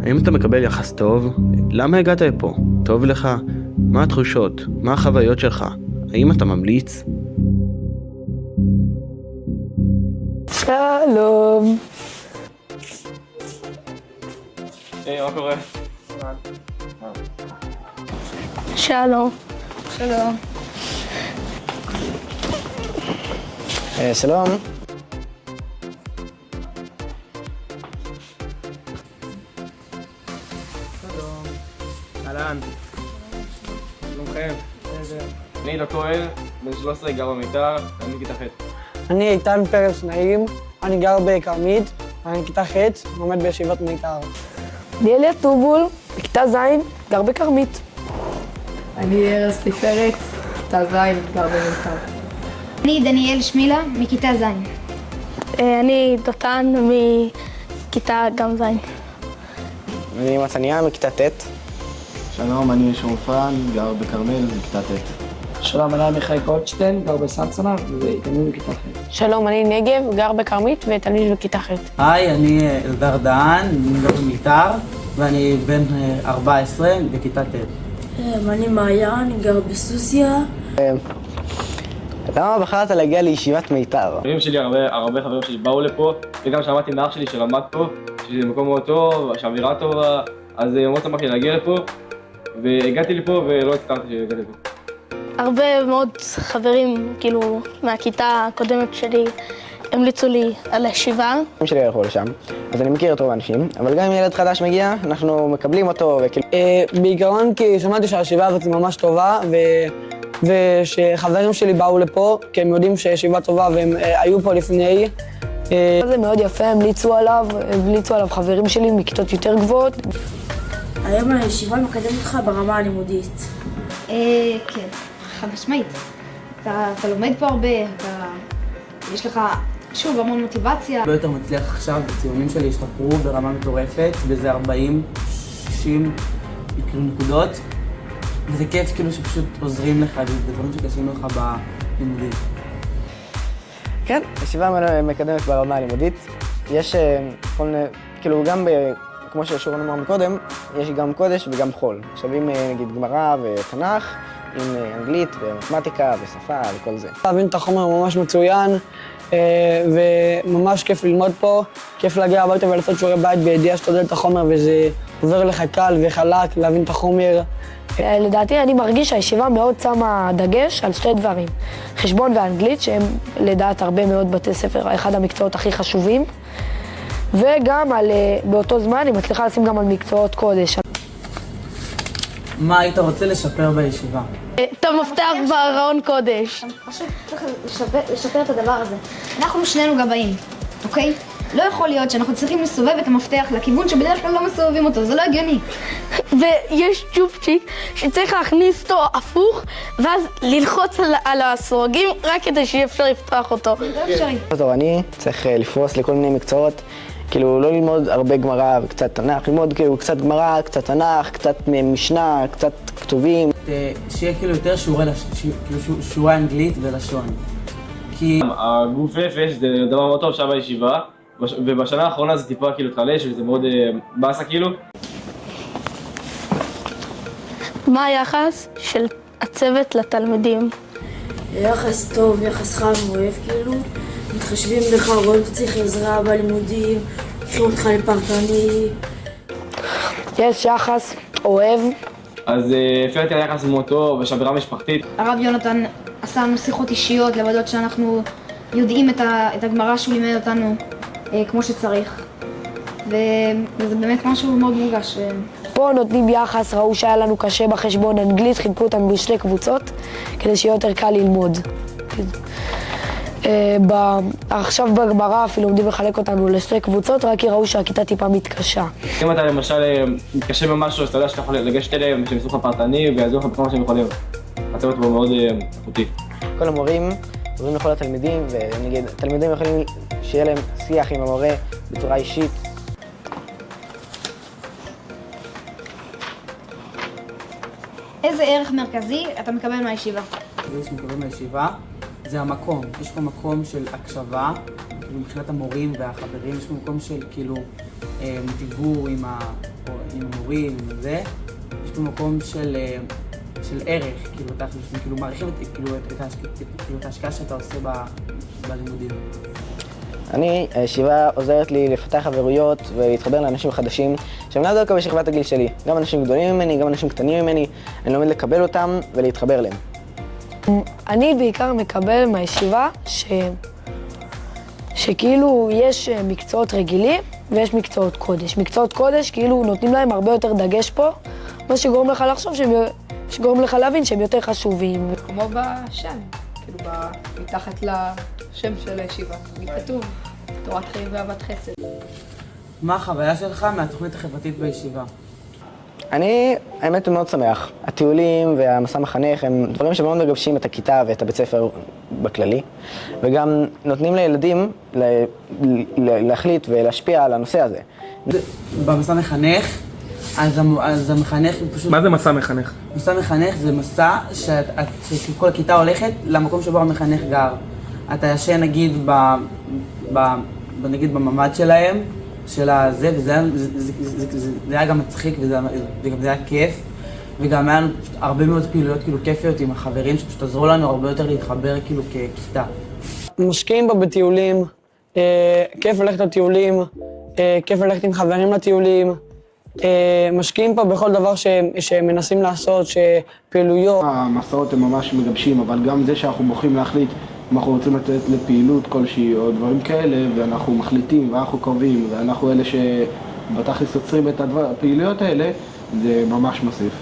האם אתה מקבל יחס טוב? למה הגעת לפה? טוב לך? מה התחושות? מה החוויות שלך? האם אתה ממליץ? שלום. היי, מה קורה? שלום. שלום. שלום. שלום. אהלן. שלומכם. אני עידו כהן, בן 13, גר במיתר, אני בכיתה ח'. אני איתן פרץ נעים, אני גר בכרמית, אני בכיתה ח', לומד בישיבת מיתר. אני אליה טובול, בכיתה ז', גר בכרמית. אני ארז תפארת, כיתה ז', גר במיתר. אני דניאל שמילה, מכיתה ז'. אני דותן, מכיתה גם ז'. אני מתניה מכיתה ט'. שלום, אני שומפן, גר בכרמל, בכיתה ט'. שלום, אני מיכאל גולדשטיין, גר בסנסנה ותלמיד בכיתה ח'. שלום, אני נגב, גר בכרמית ותלמיד בכיתה ח'. היי, אני אלדר דהן, אני גר במיתר, ואני בן 14 בכיתה ט'. אני מעיין, אני גר בסוסיה. למה בחרת להגיע לישיבת מיתר? חברים שלי, הרבה חברים שלי באו לפה, וגם שמעתי מאח שלי שלמד פה, שזה מקום מאוד טוב, שהאווירה טובה, אז מאוד שמחתי להגיע לפה, והגעתי לפה ולא הצטערתי שהגעתי לפה. הרבה מאוד חברים, כאילו, מהכיתה הקודמת שלי, המליצו לי על הישיבה. הם שלי הלכו לשם, אז אני מכיר את רוב האנשים, אבל גם אם ילד חדש מגיע, אנחנו מקבלים אותו וכאילו... בעיקרון כי שמעתי שהישיבה הזאת היא ממש טובה, ושחברים שלי באו לפה, כי הם יודעים שהישיבה טובה והם היו פה לפני. זה מאוד יפה, המליצו עליו חברים שלי מכיתות יותר גבוהות. היום הישיבה מקדמת אותך ברמה הלימודית. כן, חד משמעית. אתה לומד פה הרבה, יש לך, שוב, המון מוטיבציה. לא יותר מצליח עכשיו, הציונים שלי השתפרו ברמה מטורפת, וזה 40, 60 נקודות, וזה כיף כאילו שפשוט עוזרים לך, זה דברים שקשים לך בלימודים. כן, ישיבה מקדמת ברמה הלימודית. יש כל מיני, כאילו גם כמו ששורן אמר מקודם, יש גם קודש וגם חול. שווים נגיד גמרא ותנ"ך, עם אנגלית ומתמטיקה ושפה וכל זה. להבין את החומר ממש מצוין, וממש כיף ללמוד פה. כיף להגיע הביתה ולעשות שיעורי בית בידיעה שתודד את החומר, וזה עובר לך קל וחלק להבין את החומר. לדעתי אני מרגיש שהישיבה מאוד שמה דגש על שתי דברים. חשבון ואנגלית, שהם לדעת הרבה מאוד בתי ספר, אחד המקצועות הכי חשובים. וגם באותו זמן היא מצליחה לשים גם על מקצועות קודש. מה היית רוצה לשפר בישיבה? את המפתח בארון קודש. פשוט צריך לשפר את הדבר הזה. אנחנו שנינו גבאים, אוקיי? לא יכול להיות שאנחנו צריכים לסובב את המפתח לכיוון שבדרך כלל לא מסובבים אותו, זה לא הגיוני. ויש צ'ופצ'יק שצריך להכניס אותו הפוך, ואז ללחוץ על הסורגים רק כדי שיהיה אפשר לפתוח אותו. זה לא אפשרי. אני צריך לפרוס לכל מיני מקצועות, כאילו לא ללמוד הרבה גמרא וקצת תנ"ך, ללמוד כאילו קצת גמרא, קצת תנ"ך, קצת משנה, קצת כתובים. שיהיה כאילו יותר שיעורי אנגלית ולשון. כי הגוף נפש זה דבר מאוד טוב שם בישיבה, ובשנה האחרונה זה טיפה כאילו התחלש וזה מאוד באסה כאילו. מה היחס של הצוות לתלמידים? יחס טוב, יחס חם ואוהב כאילו. מתחשבים בך, רואים שאתה צריך עזרה בלימודים, לוקחים אותך לפרטני. יש יחס אוהב. אז לפי דעתי היחס מאוד טוב, יש אווירה משפחתית. הרב יונתן עשה לנו שיחות אישיות לוודאות שאנחנו יודעים את הגמרא שהוא לימד אותנו כמו שצריך. וזה באמת משהו מאוד מורגש. פה נותנים יחס, ראו שהיה לנו קשה בחשבון אנגלית, חילקו אותנו בשתי קבוצות כדי שיהיה יותר קל ללמוד. עכשיו בגמרא אפילו עומדים לחלק אותנו לשתי קבוצות, רק כי ראו שהכיתה טיפה מתקשה. אם אתה למשל מתקשה במשהו, אז אתה יודע שאתה יכול לגשת אליהם, שהם יעשו לך פרטני ויעזרו לך בכל מה שהם יכולים. הצוות פה מאוד איכותי. כל המורים עוזרים לכל התלמידים, ונגיד, התלמידים יכולים שיהיה להם שיח עם המורה בצורה אישית. איזה ערך מרכזי אתה מקבל מהישיבה? זה שמקבל מהישיבה זה המקום. יש פה מקום של הקשבה, מבחינת המורים והחברים, יש פה מקום של כאילו דיבור המורים, עם זה, יש פה מקום של ערך, כאילו, כאילו מעריכים את ההשקעה שאתה עושה בלימודים. הישיבה עוזרת לי לפתח חברויות ולהתחבר לאנשים חדשים שהם לאו דווקא בשכבת הגיל שלי. גם אנשים גדולים ממני, גם אנשים קטנים ממני, אני לומד לקבל אותם ולהתחבר אליהם. אני בעיקר מקבל מהישיבה שכאילו יש מקצועות רגילים ויש מקצועות קודש. מקצועות קודש כאילו נותנים להם הרבה יותר דגש פה, מה שגורם לך לחשוב שגורם לך להבין שהם יותר חשובים. כמו בשם, כאילו מתחת לשם של הישיבה, כתוב תורת חיים ואהבת חסד. מה החוויה שלך מהתוכנית החברתית בישיבה? האמת, מאוד שמח. הטיולים והמסע מחנך הם דברים שמאוד מגבשים את הכיתה ואת הבית ספר בכללי, וגם נותנים לילדים להחליט ולהשפיע על הנושא הזה. במסע מחנך, אז המחנך פשוט... מה זה מסע מחנך? מסע מחנך זה מסע שכל הכיתה הולכת למקום שבו המחנך גר. אתה ישן נגיד בממ"ד שלהם, של הזה, וזה היה גם מצחיק וזה היה כיף, וגם היה לנו הרבה מאוד פעילויות כאילו כיפיות עם החברים שפשוט עזרו לנו הרבה יותר להתחבר כאילו ככיתה. משקיעים בה בטיולים, כיף ללכת לטיולים, כיף ללכת עם חברים לטיולים, משקיעים פה בכל דבר שהם מנסים לעשות, שפעילויות. המסעות הם ממש מגבשים, אבל גם זה שאנחנו בוחרים להחליט אם אנחנו רוצים לתת לפעילות כלשהי או דברים כאלה, ואנחנו מחליטים ואנחנו קובעים, ואנחנו אלה שבתכלס יוצרים את הפעילויות האלה, זה ממש מוסיף.